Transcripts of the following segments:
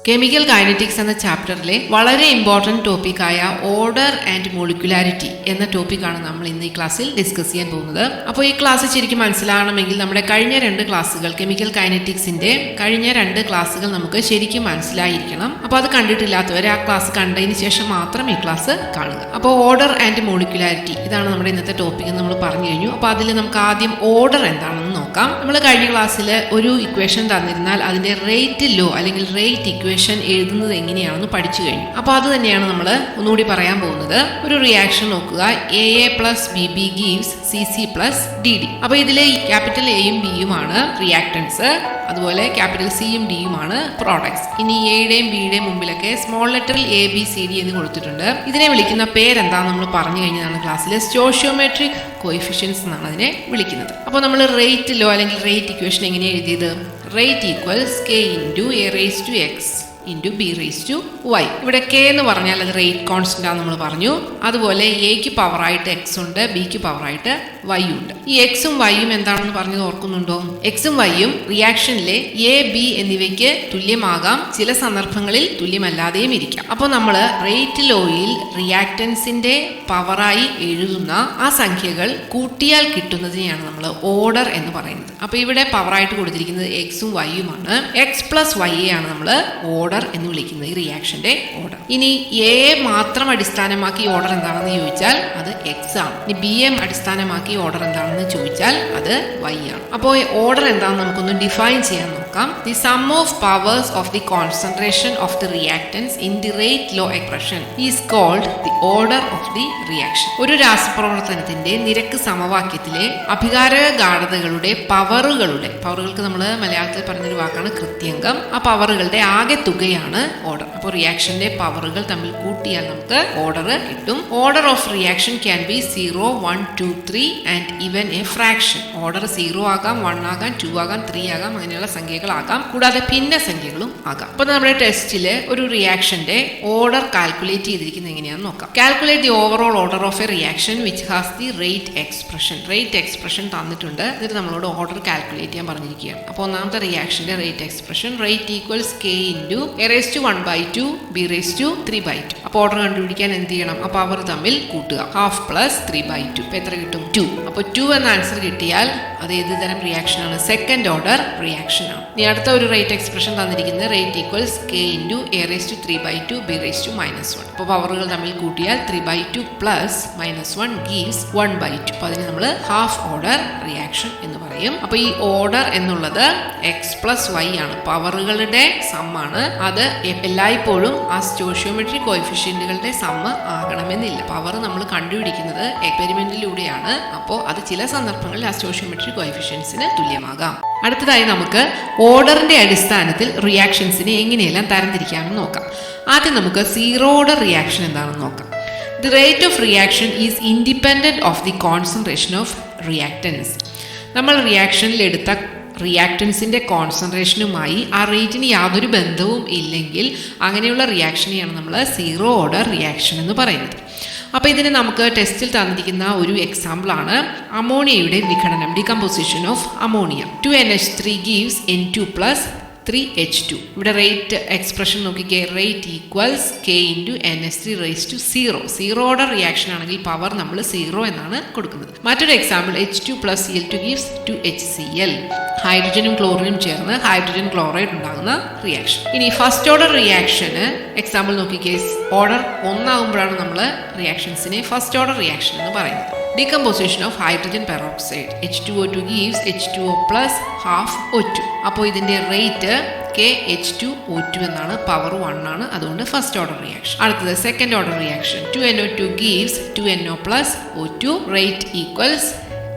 Chemical kinetics എന്ന ചാപ്റ്ററിലെ വളരെ important ടോപ്പിക്കായ order and molecularity എന്ന ടോപ്പിക്കാണ് നമ്മൾ ഇന്ന് ഈ ക്ലാസ്സിൽ ഡിസ്കസ് ചെയ്യാൻ പോകുന്നത്. അപ്പോൾ ഈ ക്ലാസ് ശരിക്കും മനസ്സിലാകണമെങ്കിൽ നമ്മുടെ കഴിഞ്ഞ 2 ക്ലാസ്സുകൾ കെമിക്കൽ കൈനറ്റിക്സിന്റെ കഴിഞ്ഞ 2 ക്ലാസ്സുകൾ നമുക്ക് ശരിക്കും മനസ്സിലായിരിക്കണം. അപ്പോൾ അത് കണ്ടിട്ടില്ലാത്തവരെ ആ ക്ലാസ് കണ്ടതിന് ശേഷം മാത്രം ഈ ക്ലാസ് കാണുക. അപ്പോൾ ഓർഡർ ആൻഡ് മോളിക്കുലാരിറ്റി ഇതാണ് നമ്മുടെ ഇന്നത്തെ ടോപ്പിക് എന്ന് നമ്മൾ പറഞ്ഞു കഴിഞ്ഞു. അപ്പോൾ അതിൽ നമുക്ക് ആദ്യം ഓർഡർ എന്താണെന്ന് നോക്കാം. നമ്മൾ കഴിഞ്ഞ ക്ലാസ്സിൽ ഒരു ഇക്വേഷൻ തന്നിരുന്നാൽ അതിന്റെ റേറ്റ് ലോ അല്ലെങ്കിൽ റേറ്റ് ഇക്വേഷൻ എഴുതുന്നത് എങ്ങനെയാണെന്ന് പഠിച്ചു കഴിഞ്ഞു. അപ്പോൾ അത് തന്നെയാണ് നമ്മൾ ഒന്നുകൂടി പറയാൻ പോകുന്നത്. ഒരു റിയാക്ഷൻ നോക്കുക. AA+BB gives CC+DD. അപ്പോൾ ഇതിലെ ക്യാപിറ്റൽ എയും ബിയുമാണ് റിയാക്ടൻസ്, അതുപോലെ ക്യാപിറ്റൽ സിയും ഡിയുമാണ് പ്രോഡക്ട്സ്. ഇനി എയുടെയും ബിയുടെയും മുമ്പിലൊക്കെ സ്മോൾ ലെറ്ററിൽ ABCD എന്ന് കൊടുത്തിട്ടുണ്ട്. ഇതിനെ വിളിക്കുന്ന പേരെന്താന്ന് നമ്മൾ പറഞ്ഞു കഴിഞ്ഞതാണ് ക്ലാസ്സിൽ. സ്റ്റോഷിയോമെട്രിക് കോഎഫിഷ്യൻസ് എന്നാണ് അതിനെ വിളിക്കുന്നത്. അപ്പോൾ നമ്മൾ റേറ്റ് ലോ അല്ലെങ്കിൽ റേറ്റ് ഇക്വേഷൻ എങ്ങനെയാണ് എഴുതിയത്? Rate equals K × A⁻x × B⁻y. ഇവിടെ K എന്ന് പറഞ്ഞാൽ അത് റേറ്റ് കോൺസ്റ്റന്റ് ആണെന്ന് നമ്മൾ പറഞ്ഞു. അതുപോലെ എക്ക് പവറായിട്ട് എക്സ് ഉണ്ട്, ബിക്ക് പവറായിട്ട് വൈ ഉണ്ട്. ഈ എക്സും വൈയും എന്താണെന്ന് പറഞ്ഞത് ഓർക്കുന്നുണ്ടോ? എക്സും വൈയും റിയാക്ഷനിലെ A, B എന്നിവയ്ക്ക് തുല്യമാകാം, ചില സന്ദർഭങ്ങളിൽ തുല്യമല്ലാതെയും ഇരിക്കാം. അപ്പോൾ നമ്മൾ റേറ്റ് ലോയിൽ റിയാക്ടൻസിന്റെ പവറായി എഴുതുന്ന ആ സംഖ്യകൾ കൂട്ടിയാൽ കിട്ടുന്നതിനെയാണ് നമ്മൾ ഓർഡർ എന്ന് പറയുന്നത്. അപ്പോൾ ഇവിടെ പവറായിട്ട് കൊടുത്തിരിക്കുന്നത് എക്സും വൈയുമാണ്. X+Y ആണ് നമ്മൾ ഓർഡർ എന്ന് വിളിക്കുന്നത്, ഈ റിയാക്ഷന്റെ ഓർഡർ. ഇനി എ മാത്രം അടിസ്ഥാനമാക്കി ഓർഡർ എന്താണെന്ന് ചോദിച്ചാൽ അത് എക്സ് ആണ്. ഇനി ബി എം അടിസ്ഥാനമാക്കി ഓർഡർ എന്താണെന്ന് ചോദിച്ചാൽ അത് വൈ ആണ്. അപ്പോൾ ഓർഡർ എന്താണെന്ന് നമുക്കൊന്ന് ഡിഫൈൻ ചെയ്യാൻ നോക്കാം. The sum of powers of the concentration of the reactants in the rate law expression is called the order of the reaction. ഒരു രാസപ്രവർത്തനത്തിന്റെ നിരക്ക് സമവാക്യത്തിലെ അഭികാരക ഗാഢതകളുടെ പവറുകൾക്ക് നമ്മൾ മലയാളത്തിൽ പറഞ്ഞൊരു വാക്കാണ് കൃത്യംഗം. ആ പവറുകളുടെ ആകെ തുകയാണ് ഓർഡർ. അപ്പോൾ റിയാക്ഷന്റെ പവറുകൾ തമ്മിൽ കൂട്ടിയാൽ നമുക്ക് ഓർഡർ കിട്ടും. Order of reaction can be 0, 1, 2, 3 and even A fraction. Order 0 ആകാം, 1 ആകാം, 2 ആകാം, 3 ആകാം, അങ്ങനെയുള്ള സംഖ്യകളാകാം, കൂടാതെ ഭിന്ന സംഖ്യകളും ആകാം. അപ്പോൾ നമ്മുടെ ടെസ്റ്റിൽ ഒരു റിയാക്ഷന്റെ ഓർഡർ കാൽക്കുലേറ്റ് ചെയ്തിരിക്കുന്നത് എങ്ങനെയാണെന്ന് നോക്കാം. Calculate the overall order of a reaction which has the rate expression. Rate expression തന്നിട്ടുണ്ട്, എന്നിട്ട് നമ്മളോട് ഓർഡർ കാൽക്കുലേറ്റ് ചെയ്യാൻ പറഞ്ഞിരിക്കുകയാണ്. അപ്പോൾ ഒന്നാമത്തെ റിയാക്ഷന്റെ rate expression rate equals K × A⁻1/2 B⁻3/2. അപ്പോൾ ഓർഡർ കണ്ടുപിടിക്കാൻ എന്ത് ചെയ്യണം? ആ പവർ തമ്മിൽ കൂട്ടുക. 1/2 + 3/2. ഇപ്പോൾ എത്ര കിട്ടും? 2. അപ്പോൾ 2 എന്ന ആൻസർ കിട്ടിയാൽ അത് ഏത് തരം റിയാക്ഷൻ ആണ്? സെക്കൻഡ് ഓർഡർ റിയാക്ഷൻ ആണ്. ഇനി അടുത്ത ഒരു റേറ്റ് എക്സ്പ്രഷൻ തന്നിരിക്കുന്നത് rate equals K × A⁻3/2 B⁻−1. അപ്പോൾ പവറുകൾ തമ്മിൽ കൂട്ടിയാൽ 3/2 + -1 gives 1/2. അപ്പോൾ അതിന് നമ്മൾ ഹാഫ് ഓർഡർ റിയാക്ഷൻ എന്ന് പറയും. അപ്പോൾ ഈ ഓർഡർ എന്നുള്ളത് X+Y ആണ്, പവറുകളുടെ സമ്മാണ്. അത് എല്ലായ്പ്പോഴും ആ സ്റ്റോഷിയോമെട്രിക് കോഎഫിഷ്യന്റുകളുടെ സമ്മ് ആകണമെന്നില്ല. പവർ നമ്മൾ കണ്ടുപിടിക്കുന്നത് എക്സ്പെരിമെന്റിലൂടെയാണ്. അപ്പോൾ അത് ചില സന്ദർഭങ്ങളിൽ ആ സ്റ്റോഷിയോമെട്രിക് കോഎഫിഷ്യൻസിന് തുല്യമാകാം. അടുത്തതായി നമുക്ക് ഓർഡറിന്റെ അടിസ്ഥാനത്തിൽ റിയാക്ഷൻസിനെ എങ്ങനെയെല്ലാം തരംതിരിക്കാമെന്ന് നോക്കാം. ആദ്യം നമുക്ക് സീറോ ഓർഡർ റിയാക്ഷൻ എന്താണെന്ന് നോക്കാം. The rate of reaction is independent of the concentration of reactants. നമ്മൾ റിയാക്ഷനിൽ എടുത്ത റിയാക്ടൻസിൻ്റെ കോൺസെൻട്രേഷനുമായി ആ റേറ്റിന് യാതൊരു ബന്ധവും ഇല്ലെങ്കിൽ അങ്ങനെയുള്ള റിയാക്ഷനെയാണ് നമ്മൾ സീറോ ഓർഡർ റിയാക്ഷൻ എന്ന് പറയുന്നത്. അപ്പോൾ ഇതിന് നമുക്ക് ടെസ്റ്റിൽ തന്നിരിക്കുന്ന ഒരു എക്സാമ്പിളാണ് അമോണിയയുടെ വിഘടനം, decomposition of ammonia. 2NH3 gives N2 + 3H2. ഇവിടെ റേറ്റ് എക്സ്പ്രഷൻ നോക്കിക്കേ. Rate equals K × NH3⁻0. Zero order reaction ആണെങ്കിൽ പവർ നമ്മൾ 0 എന്നാണ് കൊടുക്കുന്നത്. മറ്റൊരു example H2 + Cl2 gives 2HCl. ഹൈഡ്രജനും ക്ലോറിനും ചേർന്ന് ഹൈഡ്രജൻ ക്ലോറൈഡ് ഉണ്ടാകുന്ന റിയാക്ഷൻ. ഇനി ഫസ്റ്റ് ഓർഡർ റിയാക്ഷന് എക്സാമ്പിൾ നോക്കിക്കേ. ഓർഡർ 1 ആകുമ്പോഴാണ് നമ്മൾ റിയാക്ഷൻസിനെ ഫസ്റ്റ് ഓർഡർ റിയാക്ഷൻ എന്ന് പറയുന്നത്. Decomposition of hydrogen peroxide H2O2 gives H2O + ½ അപ്പോൾ ഇതിന്റെ റേറ്റ് KH2O2 എന്നാണ്, പവർ 1 ആണ്, അതുകൊണ്ട് ഫസ്റ്റ് ഓർഡർ റിയാക്ഷൻ. അടുത്തത് second order reaction. 2NO2 gives 2NO + O2. Rate equals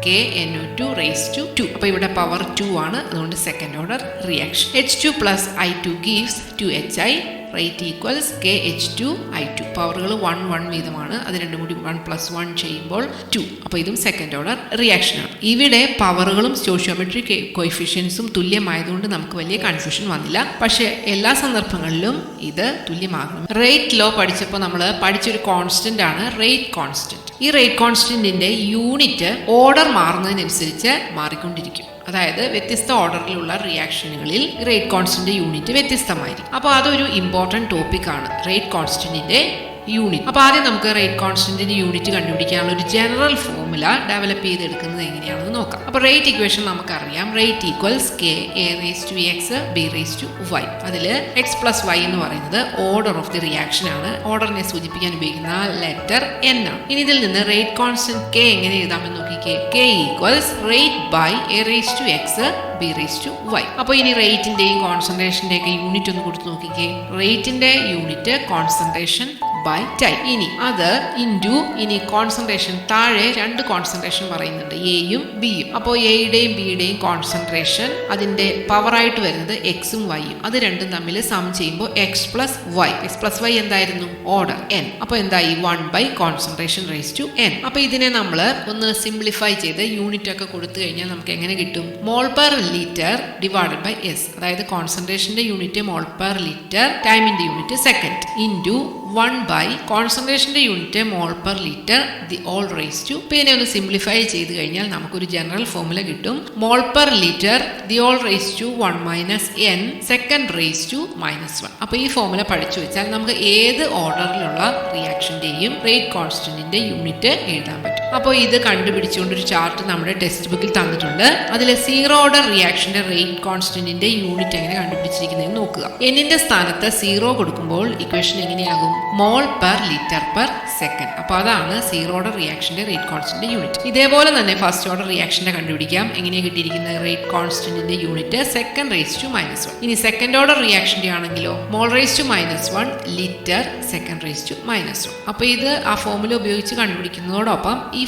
KNO2⁻2. അപ്പോൾ ഇവിടെ പവർ 2 ആണ്, അതുകൊണ്ട് second order reaction. H2 + I2 gives 2HI. Rate equals KH2I2. പവറുകൾ 1, 1 വീതമാണ്, അത് രണ്ടും കൂടി 1 + 1 ചെയ്യുമ്പോൾ 2. അപ്പോൾ ഇതും സെക്കൻഡ് ഓർഡർ റിയാക്ഷനാണ്. ഇവിടെ പവറുകളും സ്റ്റോഷിയോമെട്രിക് കോഎഫിഷ്യൻസും തുല്യമായതുകൊണ്ട് നമുക്ക് വലിയ കൺഫ്യൂഷൻ വന്നില്ല. പക്ഷേ എല്ലാ സന്ദർഭങ്ങളിലും ഇത് തുല്യമാകണം. റേറ്റ് ലോ പഠിച്ചപ്പോൾ നമ്മൾ പഠിച്ചൊരു കോൺസ്റ്റന്റ് ആണ് റേറ്റ് കോൺസ്റ്റന്റ്. ഈ റേറ്റ് കോൺസ്റ്റന്റിന്റെ യൂണിറ്റ് ഓർഡർ മാറുന്നതിനനുസരിച്ച് മാറിക്കൊണ്ടിരിക്കും. അതായത് വ്യത്യസ്ത ഓർഡറിലുള്ള റിയാക്ഷനുകളിൽ റേറ്റ് കോൺസ്റ്റന്റ് യൂണിറ്റ് വ്യത്യസ്തമായിരിക്കും. അപ്പോൾ അതൊരു ഇമ്പോർട്ടൻറ്റ് ടോപ്പിക്കാണ്, റേറ്റ് കോൺസ്റ്റന്റിന്റെ യൂണിറ്റ്. അപ്പോൾ ആദ്യം നമുക്ക് റേറ്റ് കോൺസ്റ്റന്റിന്റെ യൂണിറ്റ് കണ്ടുപിടിക്കാനുള്ള ഒരു ജനറൽ ഫോർമുല ഡെവലപ്പ് ചെയ്തെടുക്കുന്നത് എങ്ങനെയാണെന്ന് നോക്കാം. അപ്പോൾ റേറ്റ് ഇക്വേഷൻ നമുക്കറിയാം. Rate equals K A raise to X B raise to Y. അതിൽ എക്സ് പ്ലസ് വൈ എന്ന് പറയുന്നത് ഓർഡർ ഓഫ് ദി റിയാക്ഷൻ ആണ്. ഓർഡറിനെ സൂചിപ്പിക്കാൻ ഉപയോഗിക്കുന്ന ലെറ്റർ എൻ ആണ്. ഇനി ഇതിൽ നിന്ന് റേറ്റ് കോൺസ്റ്റന്റ് കെ എങ്ങനെ എഴുതാമെന്ന് നോക്കിക്കേ. K equals rate by A raise to X B raise to Y. അപ്പോൾ ഇനി റേറ്റിന്റെയും കോൺസെൻട്രേഷന്റെയും ഒക്കെ യൂണിറ്റ് ഒന്ന് കൊടുത്തു നോക്കിക്കേ. റേറ്റിന്റെ യൂണിറ്റ് കോൺസെൻട്രേഷൻ ബൈ ടൈം. ഇനി കോൺസെൻട്രേഷൻ താഴെ രണ്ട് കോൺസെൻട്രേഷൻ പറയുന്നുണ്ട്, എയും ബിയും. അപ്പോൾ എയുടെയും ബിയുടെയും കോൺസെൻട്രേഷൻ അതിന്റെ പവറായിട്ട് വരുന്നത് എക്സും വൈയും. അത് രണ്ടും തമ്മിൽ സം ചെയ്യുമ്പോൾ X plus Y. X plus Y എന്തായിരുന്നു? Order N. അപ്പോൾ എന്തായി? 1 by concentration raise to N. അപ്പോൾ ഇതിനെ നമ്മൾ ഒന്ന് സിംപ്ലിഫൈ ചെയ്ത് യൂണിറ്റ് ഒക്കെ കൊടുത്തു കഴിഞ്ഞാൽ നമുക്ക് എങ്ങനെ കിട്ടും? Mole per litre divided by S. അതായത് കോൺസെൻട്രേഷന്റെ യൂണിറ്റ് മോൾ പെർ ലിറ്റർ, ടൈമിന്റെ യൂണിറ്റ് സെക്കൻഡ്, ഇൻറ്റു 1 ബൈ കോൺസെൻട്രേഷന്റെ unit mole per litre the whole raise to. പിന്നെ ഒന്ന് സിംപ്ലിഫൈ ചെയ്ത് കഴിഞ്ഞാൽ നമുക്കൊരു ജനറൽ ഫോർമുല കിട്ടും. Mole per litre the whole raise to 1 minus N second raise to -1. അപ്പോൾ ഈ ഫോർമുല പഠിച്ചു വെച്ചാൽ നമുക്ക് ഏത് ഓർഡറിലുള്ള റിയാക്ഷന്റെയും റേറ്റ് കോൺസ്റ്റന്റിന്റെ യൂണിറ്റ് എഴുതാൻ പറ്റും. അപ്പോൾ ഇത് കണ്ടുപിടിച്ചുകൊണ്ട് ഒരു ചാർട്ട് നമ്മുടെ ടെക്സ്റ്റ് ബുക്കിൽ തന്നിട്ടുണ്ട്. അതിൽ സീറോ ഓർഡർ റിയാക്ഷന്റെ റേറ്റ് കോൺസ്റ്റന്റിന്റെ യൂണിറ്റ് എങ്ങനെ കണ്ടുപിടിച്ചിരിക്കുന്നത് നോക്കുക. എന്നിന്റെ സ്ഥാനത്ത് 0 കൊടുക്കുമ്പോൾ ഇക്വേഷൻ എങ്ങനെയാകും? Mole per litre per second. അപ്പോൾ അതാണ് സീറോ ഓർഡർ റിയാക്ഷന്റെ റേറ്റ് കോൺസ്റ്റന്റ് യൂണിറ്റ്. ഇതേപോലെ തന്നെ ഫസ്റ്റ് ഓർഡർ റിയാക്ഷന്റെ കണ്ടുപിടിക്കാം. എങ്ങനെയാണ് കിട്ടിയിരിക്കുന്നത്? റേറ്റ് കോൺസ്റ്റന്റിന്റെ യൂണിറ്റ് സെക്കൻഡ് റേസ് ടു -1. ഇനി സെക്കൻഡ് ഓർഡർ റിയാക്ഷന്റെ ആണെങ്കിലോ mole raise to -1 litre second raise to -1. അപ്പോൾ ഇത് ആ ഫോർമുല ഉപയോഗിച്ച് കണ്ടുപിടിക്കുന്നതോടൊപ്പം ഈ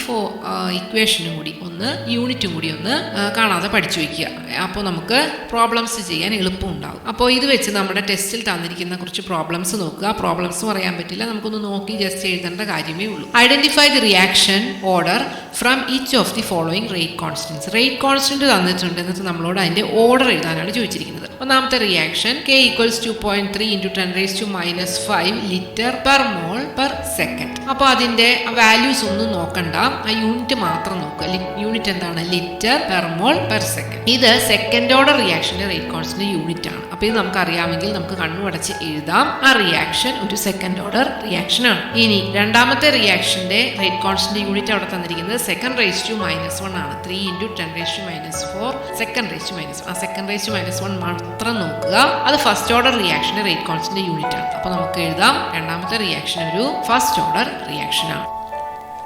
ഇക്വേഷനും കൂടി ഒന്ന് യൂണിറ്റും കൂടി ഒന്ന് കാണാതെ പഠിച്ചു വയ്ക്കുക. അപ്പോൾ നമുക്ക് പ്രോബ്ലംസ് ചെയ്യാൻ എളുപ്പമുണ്ടാകും. അപ്പോൾ ഇത് വെച്ച് നമ്മുടെ ടെസ്റ്റിൽ തന്നിരിക്കുന്ന കുറച്ച് പ്രോബ്ലംസ് നോക്കുക. പ്രോബ്ലംസ് പറയാൻ പറ്റില്ല, നമുക്കൊന്ന് നോക്കി ജസ്റ്റ് എഴുതേണ്ട കാര്യമേ ഉള്ളൂ. Identify the reaction order from each of the following rate constants. Rate constant തന്നിട്ടുണ്ട്, എന്നിട്ട് നമ്മളോട് അതിന്റെ ഓർഡർ എഴുതാനാണ് ചോദിച്ചിരിക്കുന്നത്. ഒന്നാമത്തെ reaction K equals 2.3 × 10⁻⁵ litre per mole per second. അപ്പോൾ അതിന്റെ വാല്യൂസ് ഒന്നും നോക്കണ്ട, ആ യൂണിറ്റ് മാത്രം നോക്കുക. യൂണിറ്റ് എന്താണ്? Litre per mole per second. ഇത് സെക്കൻഡ് ഓർഡർ റിയാക്ഷന്റെ റേറ്റ് കോൺസ്റ്റന്റ് യൂണിറ്റ് ആണ്. അപ്പോൾ ഇത് നമുക്ക് അറിയാമെങ്കിൽ നമുക്ക് കണ്ണുടച്ച് എഴുതാം. ആ റിയാക്ഷൻ ഒരു സെക്കൻഡ് ഓർഡർ റിയാക്ഷൻ ആണ്. ഇനി രണ്ടാമത്തെ റിയാക്ഷന്റെ റേറ്റ് കോൺസ്റ്റന്റ് യൂണിറ്റ് അവിടെ തന്നിരിക്കുന്നത് സെക്കൻഡ് റേസ് ടു -1 ആണ്. 3 × 10⁻⁴ സെക്കൻഡ് റേസ് ടു -1. ആ സെക്കൻഡ് റേസ് ടു -1 മാത്രം നോക്കുക. അത് ഫസ്റ്റ് ഓർഡർ റിയാക്ഷന്റെ റേറ്റ് കോൺസ്റ്റന്റ് യൂണിറ്റ് ആണ്. അപ്പോൾ നമുക്ക് എഴുതാം രണ്ടാമത്തെ റിയാക്ഷൻ ഒരു ഫസ്റ്റ് ഓർഡർ റിയാക്ഷൻ ആണ്.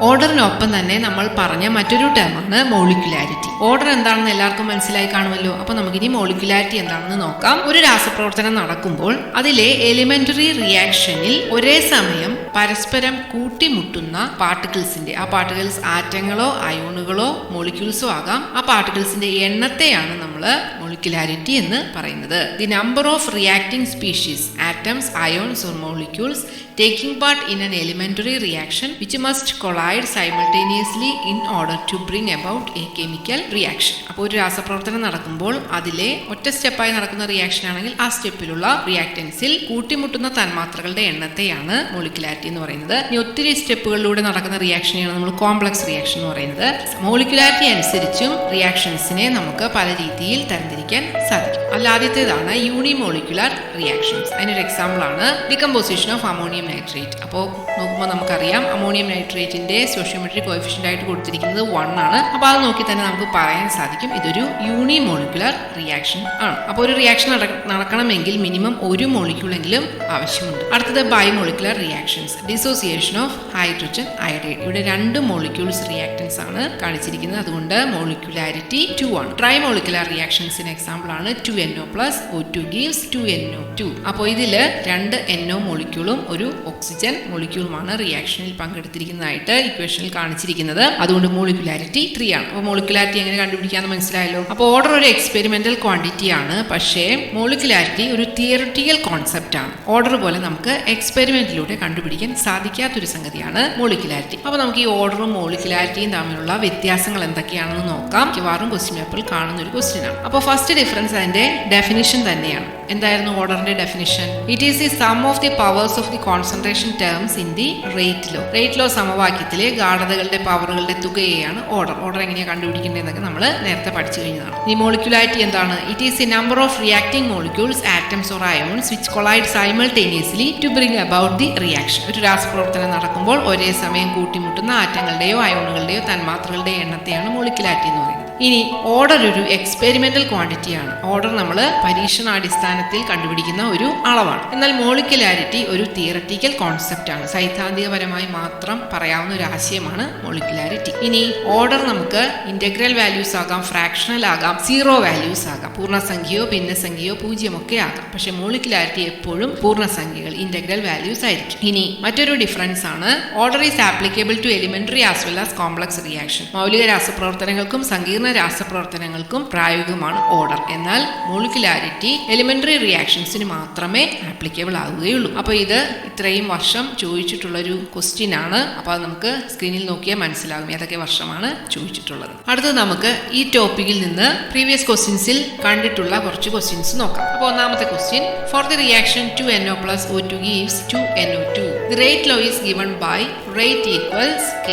ഓർഡറിനൊപ്പം തന്നെ നമ്മൾ പറഞ്ഞ മറ്റൊരു ടേമാണ് മോളിക്കുലാരിറ്റി. ഓർഡർ എന്താണെന്ന് എല്ലാവർക്കും മനസ്സിലായി കാണുമല്ലോ. അപ്പൊ നമുക്കിനി മോളിക്കുലാരിറ്റി എന്താണെന്ന് നോക്കാം. ഒരു രാസപ്രവർത്തനം നടക്കുമ്പോൾ അതിലെ എലിമെന്ററി റിയാക്ഷനിൽ ഒരേ സമയം പരസ്പരം കൂട്ടിമുട്ടുന്ന പാർട്ടിക്കിൾസിന്റെ, ആ പാർട്ടിക്കിൾസ് ആറ്റങ്ങളോ അയോണുകളോ മോളിക്യൂൾസോ ആകാം, ആ പാർട്ടിക്കിൾസിന്റെ എണ്ണത്തെയാണ് നമ്മൾ മോളിക്കുലാരിറ്റി എന്ന് പറയുന്നത്. The number of reacting species, atoms, ions or molecules taking part in an elementary reaction which must collide simultaneously in order to bring about a chemical reaction. അപ്പോൾ ഒരു രാസപ്രവർത്തനം നടക്കുമ്പോൾ അതിലെ ഒറ്റ സ്റ്റെപ്പായി നടക്കുന്ന റിയാക്ഷൻ ആണെങ്കിൽ ആ സ്റ്റെപ്പിലുള്ള റിയാക്ടൻസിൽ കൂട്ടിമുട്ടുന്ന തന്മാത്രകളുടെ എണ്ണത്തെയാണ് മോളിക്കുലാരിറ്റി എന്ന് പറയുന്നത്. ഇനി ഒത്തിരി സ്റ്റെപ്പുകളിലൂടെ നടക്കുന്ന റിയാക്ഷനെയാണ് നമ്മൾ കോംപ്ലക്സ് റിയാക്ഷൻ എന്ന് പറയുന്നത്. മോളിക്കുലാരിറ്റി അനുസരിച്ചും റിയാക്ഷൻസിനെ നമുക്ക് പല രീതിയിൽ തരംതിരിക്കാൻ സാധിക്കും. അതിൽ ആദ്യത്തേതാണ് യൂണിമോളിക്കുലാർ റിയാക്ഷൻസ്. അതിനൊരു എക്സാമ്പിൾ ആണ് ഡികമ്പോസിഷൻ ഓഫ് അമോണിയം നൈട്രേറ്റ്. അപ്പോൾ നോക്കുമ്പോൾ നമുക്കറിയാം അമോണിയം നൈട്രേറ്റിന്റെ സ്റ്റോഷിയോമെട്രി കോഎഫിഷ്യന്റ് ആയിട്ട് കൊടുത്തിരിക്കുന്നത് 1 ആണ്. അപ്പോൾ അത് നോക്കി തന്നെ നമുക്ക് പറയാൻ സാധിക്കും ഇതൊരു യൂണിമോളിക്കുലർ റിയാക്ഷൻ ആണ്. അപ്പോൾ ഒരു റിയാക്ഷൻ നടക്കണമെങ്കിൽ മിനിമം ഒരു മോളിക്യൂളെങ്കിലും ആവശ്യമുണ്ട്. അടുത്തത് bimolecular reactions, dissociation of hydrogen iodide. ഇവിടെ 2 മോളിക്യൂൾസ് റിയാക്ടൻസ് ആണ് കാണിച്ചിരിക്കുന്നത്, അതുകൊണ്ട് മോളിക്കുലാരിറ്റി 2 ആണ്. ട്രൈമോളിക്കുലർ റിയാക്ഷൻസിന് എക്സാമ്പിൾ ആണ് 2NO+ O2 gives 2NO2. അപ്പോൾ ഇതിൽ 2 NO മോളിക്യൂളും ഒരു ഓക്സിജൻ മോളിക്യൂളുമാണ് റിയാക്ഷനിൽ പങ്കെടുത്തിരിക്കുന്നതായിട്ട് ഇക്വേഷനിൽ കാണിച്ചിരിക്കുന്നത്. അതുകൊണ്ട് മോളിക്കുലാരിറ്റി 3 ആണ്. അപ്പോൾ മോളിക്കുലാരിറ്റി എങ്ങനെ കണ്ടുപിടിക്കാമെന്ന് മനസ്സിലായല്ലോ. അപ്പോൾ ഓർഡർ ഒരു എക്സ്പെരിമെന്റൽ ക്വാണ്ടിറ്റി ആണ്, പക്ഷേ മോളിക്കുലാരിറ്റി ഒരു തിയറിറ്റിക്കൽ കോൺസെപ്റ്റ് ആണ്. ഓർഡർ പോലെ നമുക്ക് എക്സ്പെരിമെന്റിലൂടെ കണ്ടുപിടിക്കാൻ സാധിക്കാത്തൊരു സംഗതിയാണ് മോളിക്കുലാരിറ്റി. അപ്പോൾ നമുക്ക് ഈ ഓർഡറും മോളിക്കുലാരിറ്റിയും തമ്മിലുള്ള വ്യത്യാസങ്ങൾ എന്തൊക്കെയാണെന്ന് നോക്കാം. മിക്കവാറും ക്വസ്റ്റ്യൻ പേപ്പറിൽ കാണുന്ന ഒരു ക്വസ്റ്റ്യൻ ആണ്. അപ്പോൾ ഫസ്റ്റ് ഡിഫറൻസ് അതിന്റെ ഡെഫിനിഷൻ തന്നെയാണ്. എന്തായിരുന്നു ഓർഡറിന്റെ definition? It is the sum of the powers of the constant concentration terms in the rate law സമവാക്യത്തിലെ ഗാഢതകളുടെ പവറുകളുടെ തുകയെയാണ് ഓർഡർ എങ്ങനെയാണ് കണ്ടുപിടിക്കേണ്ടതെന്നൊക്കെ നമ്മൾ നേരത്തെ പഠിച്ചു കഴിഞ്ഞതാണ്. ഈ മോളിക്യുലാരിറ്റി എന്താണ്? It is the number of reacting molecules, atoms or ions which collide simultaneously to bring about the reaction. ഒരു രാസപ്രവർത്തനം നടക്കുമ്പോൾ ഒരേ സമയം കൂട്ടിമുട്ടുന്ന ആറ്റങ്ങളുടെയോ അയോണുകളുടെയോ തന്മാത്രകളുടെയോ എണ്ണത്തെയാണ് മോളിക്യുലാരിറ്റി എന്ന് പറയുന്നത്. ഇനി ഓർഡർ ഒരു എക്സ്പെരിമെന്റൽ ക്വാണ്ടിറ്റിയാണ്. ഓർഡർ നമ്മൾ പരീക്ഷണാടിസ്ഥാനത്തിൽ കണ്ടുപിടിക്കുന്ന ഒരു അളവാണ്. എന്നാൽ മോളിക്യുലാരിറ്റി ഒരു തിയററ്റിക്കൽ കോൺസെപ്റ്റ് ആണ്. സൈദ്ധാന്തികപരമായി മാത്രം പറയാവുന്ന ഒരു ആശയമാണ് മോളിക്യുലാരിറ്റി. ഇനി ഓർഡർ നമുക്ക് ഇന്റഗ്രൽ വാല്യൂസ് ആകാം, ഫ്രാക്ഷണൽ ആകാം, സീറോ വാല്യൂസ് ആകാം, പൂർണ്ണസംഖ്യയോ ഭിന്നസംഖ്യയോ പൂജ്യമൊക്കെ ആകാം. പക്ഷെ മോളിക്യുലാരിറ്റി എപ്പോഴും പൂർണ്ണസംഖ്യകൾ, ഇന്റഗ്രൽ വാല്യൂസ് ആയിരിക്കും. ഇനി മറ്റൊരു ഡിഫറൻസ് ആണ് order is applicable to elementary as well as complex reaction. മൗലിക രാസപ്രവർത്തനങ്ങൾക്കും സങ്കീർണ്ണ രാസപ്രവർത്തനങ്ങൾക്കും പ്രായോഗികമാണ് ഓർഡർ. എന്നാൽ മോളിക്യുലാരിറ്റി എലിമെന്ററി റിയാക്ഷൻസിന് മാത്രമേ ആപ്ലിക്കബിൾ ആവുകയുള്ളൂ. അപ്പൊ ഇത് ഇത്രയും വർഷം ചോദിച്ചിട്ടുള്ളൊരു ക്വസ്റ്റ്യൻ ആണ്. അപ്പൊ അത് നമുക്ക് സ്ക്രീനിൽ നോക്കിയാൽ മനസ്സിലാകും ഏതൊക്കെ വർഷമാണ് ചോദിച്ചിട്ടുള്ളത്. അടുത്തത് നമുക്ക് ഈ ടോപ്പിക്കിൽ നിന്ന് പ്രീവിയസ് ക്വസ്റ്റ്യൻസിൽ കണ്ടിട്ടുള്ള കുറച്ച് ക്വസ്റ്റ്യൻസ് നോക്കാം. അപ്പോൾ ഒന്നാമത്തെ question, for the reaction 2NO + O2 gives 2NO2. The rate law is given by rate equals K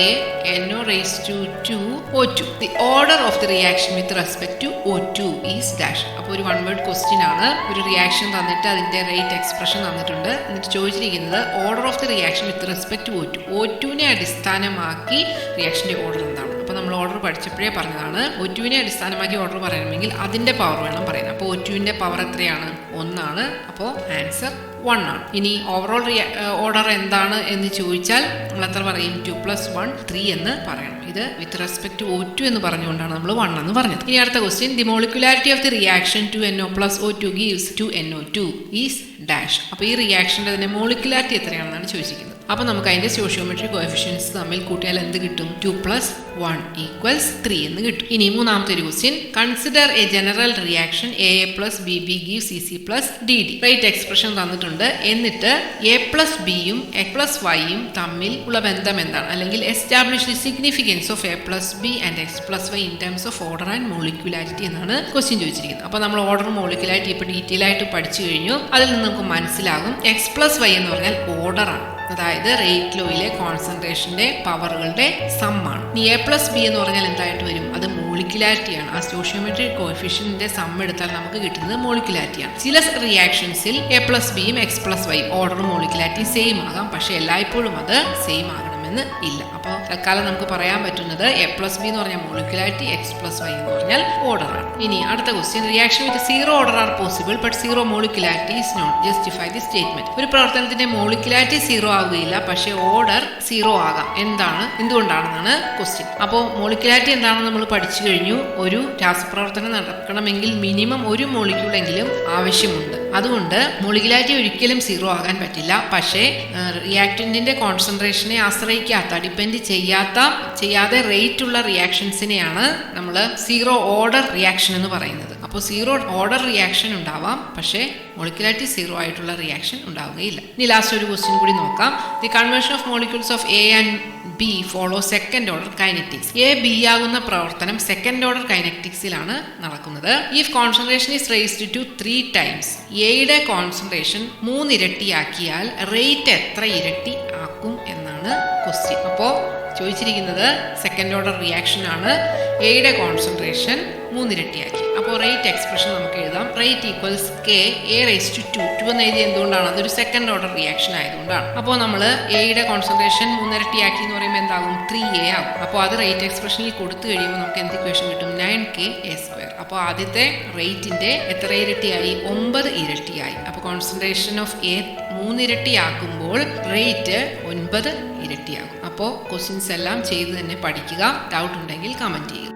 NO raised to 2 O2. The order of the reaction with respect to O2 is dash. അപ്പോൾ ഒരു 1 word question ആണ്. ഒരു reaction തന്നിട്ട് അതിന്റെ rate expression തന്നിട്ടുണ്ട്. എന്നിട്ട് ചോദിച്ചിരിക്കുന്നത് order of the reaction with respect to O2. O2നെ അടിസ്ഥാനമാക്കി റിയാക്ഷന്റെ ഓർഡർ എന്താണ്? അപ്പോൾ നമ്മൾ ഓർഡർ പഠിച്ചപ്പോഴേ പറഞ്ഞതാണ് O2നെ അടിസ്ഥാനമാക്കി ഓർഡർ പറയണമെങ്കിൽ അതിന്റെ പവർ വേണം പറയാൻ. അപ്പോൾ O2ന്റെ പവർ എത്രയാണ്? 1 ആണ്. അപ്പോൾ ആൻസർ 1 ആണ്. ഇനി ഓവറോൾ ഓർഡർ എന്താണ് എന്ന് ചോദിച്ചാൽ നമ്മൾ എത്ര പറയും? 2 + 1 3 എന്ന് പറയണം. ഇത് വിത്ത് റെസ്പെക്ട് ടു O2 എന്ന് പറഞ്ഞുകൊണ്ടാണ് നമ്മൾ 1 എന്ന് പറഞ്ഞത്. ഇനി അടുത്ത question, the molecularity of the reaction 2NO + O2 gives 2NO2 is dash. അപ്പോൾ ഈ റിയാക്ഷന്റെ തന്നെ മോളിക്യുലാരിറ്റി എത്രയാണെന്നാണ് ചോദിച്ചിരിക്കുന്നത്. അപ്പോൾ നമുക്ക് അതിന്റെ സ്റ്റോഷിയോമെട്രി കോഎഫിഷ്യൻസ് തമ്മിൽ കൂട്ടിയാൽ എന്ത് കിട്ടും? 2 + 1 = 3 എന്ന് കിട്ടും. ഇനി മൂന്നാമത്തെ ഒരു question, consider A general reaction AA + BB gives CC + DD. Rate expression തന്നിട്ടുണ്ട്. എന്നിട്ട് A + Bയും X + Yയും തമ്മിൽ ഉള്ള ബന്ധം എന്താണ്? അല്ലെങ്കിൽ establish the significance of A + B and X + Y in terms of order and molecularity എന്നാണ് ക്വസ്റ്റ്യൻ ചോദിച്ചിരിക്കുന്നത്. അപ്പോൾ നമ്മൾ ഓർഡർ മോളിക്യുലാരിറ്റി ഇപ്പോൾ ഡീറ്റെയിൽ ആയിട്ട് പഠിച്ചു കഴിഞ്ഞു. അതിൽ നിന്ന് നമുക്ക് മനസ്സിലാകും X + Y എന്ന് പറഞ്ഞാൽ ഓർഡർ ആണ്. അതായത് റേറ്റ് ലോയിലെ കോൺസെൻട്രേഷന്റെ പവറുകളുടെ സമ്മാണ്. ഇനി A + B എന്ന് പറഞ്ഞാൽ എന്തായിട്ട് വരും? അത് മോളിക്യുലാരിറ്റിയാണ്. ആ സ്റ്റോഷിയോമെട്രിക് കോഎഫിഷ്യന്റിന്റെ സം എടുത്താൽ നമുക്ക് കിട്ടുന്നത് മോളിക്യുലാരിറ്റിയാണ്. ചില റിയാക്ഷൻസിൽ A + Bയും X + Yയും ഓർഡർ മോളിക്യുലാരിറ്റി സെയിം ആകാം. പക്ഷെ എല്ലായ്പ്പോഴും അത് സെയിം ആകണമെന്ന് ഇല്ല. അപ്പോൾ തൽക്കാലം നമുക്ക് പറയാൻ പറ്റുന്നത് A + B എന്ന് പറഞ്ഞാൽ മോളിക്യുലാരിറ്റി, X + Y എന്ന് പറഞ്ഞാൽ ഓർഡർ ആണ്. ഇനി അടുത്ത question, reaction with 0 order are possible but 0 molecularity is not. Justify the statement. ഒരു പ്രവർത്തനത്തിന്റെ മോളിക്യുലാരിറ്റി 0 ആവുകയില്ല, പക്ഷേ ഓർഡർ 0 ആകാം. എന്തുകൊണ്ടാണെന്നാണ് ക്വസ്റ്റ്യൻ. അപ്പോൾ മോളിക്യുലാരിറ്റി എന്താണെന്ന് നമ്മൾ പഠിച്ചു കഴിഞ്ഞു. ഒരു രാസപ്രവർത്തനം നടക്കണമെങ്കിൽ മിനിമം ഒരു മോളിക്യൂളെങ്കിലും ആവശ്യമുണ്ട്. അതുകൊണ്ട് മോളിക്യുലാരിറ്റി ഒരിക്കലും 0 ആകാൻ പറ്റില്ല. പക്ഷേ റിയാക്ടന്റിന്റെ കോൺസെൻട്രേഷനെ ആശ്രയിക്കാത്ത, ഡിപ്പെൻഡ് ചെയ്യാതെ റേറ്റ് ഉള്ള റിയാക്ഷൻസിനെയാണ് നമ്മൾ 0 ഓർഡർ റിയാക്ഷൻ എന്ന് പറയുന്നത്. അപ്പോൾ 0 ഓർഡർ റിയാക്ഷൻ ഉണ്ടാവാം, പക്ഷേ മോളിക്യുലാരിറ്റി 0 ആയിട്ടുള്ള റിയാക്ഷൻ ഉണ്ടാവുകയില്ല. ഇനി ലാസ്റ്റ് ഒരു ക്വസ്റ്റ്യൻ കൂടി നോക്കാം. The conversion of molecules of A and B follow second order kinetics. A B ആകുന്ന പ്രവർത്തനം സെക്കൻഡ് ഓർഡർ കൈനറ്റിക്സിലാണ് നടക്കുന്നത്. If concentration is raised to 3 times, എയുടെ കോൺസെൻട്രേഷൻ 3 ഇരട്ടിയാക്കിയാൽ റേറ്റ് എത്ര ഇരട്ടി ആക്കും എന്നാണ് ക്വസ്റ്റ്യൻ. അപ്പോൾ ചോദിച്ചിരിക്കുന്നത് സെക്കൻഡ് ഓർഡർ റിയാക്ഷൻ ആണ്. എയുടെ കോൺസെൻട്രേഷൻ 3 ഇരട്ടിയാക്കി. അപ്പോൾ റേറ്റ് എക്സ്പ്രഷൻ നമുക്ക് എഴുതാം. Rate equals K A raised to 2 എന്ന് എഴുതി. എന്തുകൊണ്ടാണ്? അതൊരു സെക്കൻഡ് ഓർഡർ റിയാക്ഷൻ ആയതുകൊണ്ടാണ്. അപ്പോൾ നമ്മൾ എയുടെ കോൺസെൻട്രേഷൻ 3 ഇരട്ടിയാക്കി എന്ന് പറയുമ്പോൾ എന്താകും? 3A ആകും. അപ്പോൾ അത് റേറ്റ് എക്സ്പ്രഷനിൽ കൊടുത്തു കഴിയുമ്പോൾ നമുക്ക് എന്ത് ഇക്വേഷൻ കിട്ടും? 9KA². അപ്പോൾ ആദ്യത്തെ റേറ്റിന്റെ എത്ര ഇരട്ടിയായി? 9 ഇരട്ടിയായി. അപ്പോൾ കോൺസെൻട്രേഷൻ ഓഫ് A 3 ഇരട്ടിയാക്കുമ്പോൾ റേറ്റ് 9 ഇരട്ടിയാകും. അപ്പോൾ ക്വസ്റ്റ്യൻസ് എല്ലാം ചെയ്ത് തന്നെ പഠിക്കുക. ഡൗട്ട് ഉണ്ടെങ്കിൽ കമന്റ് ചെയ്യുക.